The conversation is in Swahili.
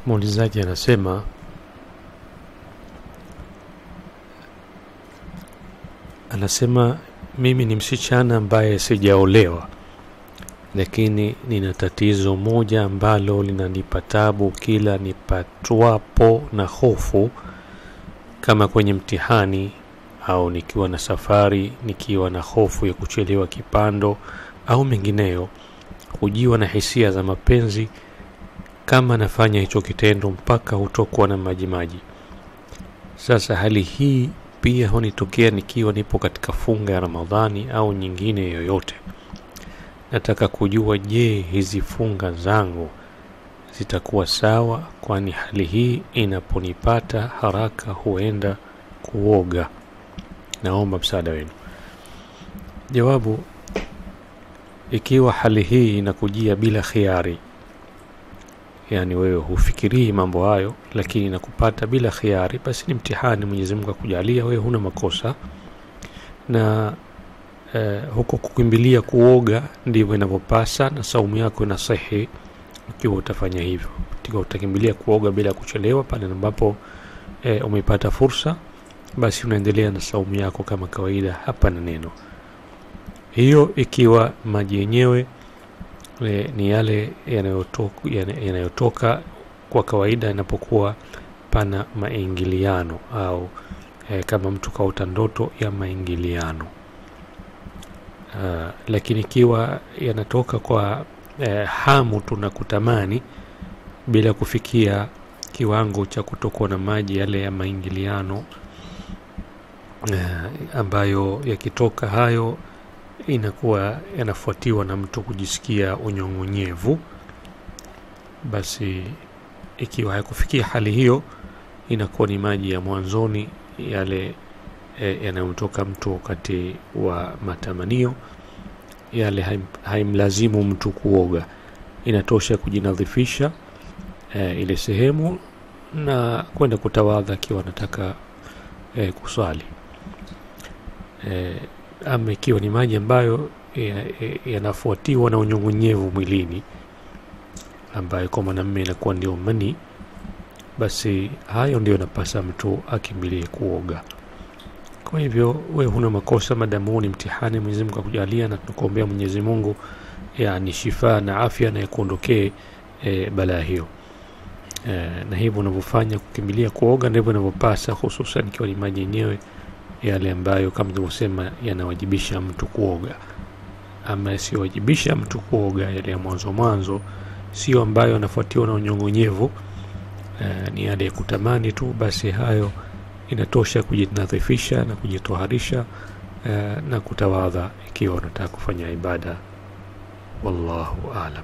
Muulizaji anasema mimi ni msichana ambaye sijaolewa, lakini nina tatizo moja ambalo linanipa taabu kila nipatwapo na hofu, kama kwenye mtihani au nikiwa na safari, nikiwa na hofu ya kuchelewa kipando au mengineyo, hujiwa na hisia za mapenzi kama nafanya hicho kitendo mpaka hutokwa na majimaji. Sasa hali hii pia hunitokea nikiwa nipo katika funga ya Ramadhani au nyingine yoyote. Nataka kujua, je, hizi funga zangu zitakuwa sawa, kwani hali hii inaponipata haraka huenda kuoga. Naomba msaada wenu. Jawabu, ikiwa hali hii inakujia bila khiari, yani wewe hufikirii mambo hayo lakini inakupata bila khiari, basi ni mtihani Mwenyezi Mungu akujalia, wewe huna makosa. Na huko kukimbilia kuoga ndivyo inavyopasa, na saumu yako inasahihi ikiwa utafanya hivyo. Ikiwa utakimbilia kuoga bila kuchelewa pale ambapo umepata fursa, basi unaendelea na saumu yako kama kawaida, hapa na neno. Hiyo ikiwa maji yenyewe ni yale yanayotoka kwa kawaida inapokuwa pana maingiliano, au kama mtu kaota ndoto ya maingiliano. Lakini ikiwa yanatoka kwa hamu tunakutamani bila kufikia kiwango cha kutokwa na maji yale ya maingiliano, ambayo yakitoka hayo inakuwa yanafuatiwa na mtu kujisikia unyong'onyevu, basi ikiwa haikufikia hali hiyo, inakuwa ni maji ya mwanzoni yale yanayotoka mtu wakati wa matamanio, yale haimlazimu mtu kuoga. Inatosha kujinadhifisha ile sehemu na kwenda kutawadha akiwa anataka kusali. Ama ikiwa ni maji ambayo yanafuatiwa na unyong'onyevu mwilini, ambayo kwa mwanamume inakuwa ndio mani, basi hayo ndio yanapasa mtu akimbilie kuoga. Kwa hivyo wewe huna makosa madamu ni mtihani Mwenyezi Mungu akujalia, na tunakuombea Mwenyezi Mungu yani shifa na afya na kuondokee balaa hiyo. Na hivyo unavyofanya kukimbilia kuoga ndivyo unavyopasa, hususan ikiwa ni maji yenyewe yale ambayo kama tulivyosema yanawajibisha mtu kuoga. Ama yasiyowajibisha mtu kuoga, yale ya mwanzo sio ambayo yanafuatiwa na unyong'onyevu, ni yale ya kutamani tu, basi hayo inatosha kujinadhifisha na kujitoharisha na kutawadha ikiwa unataka kufanya ibada. Wallahu aalam.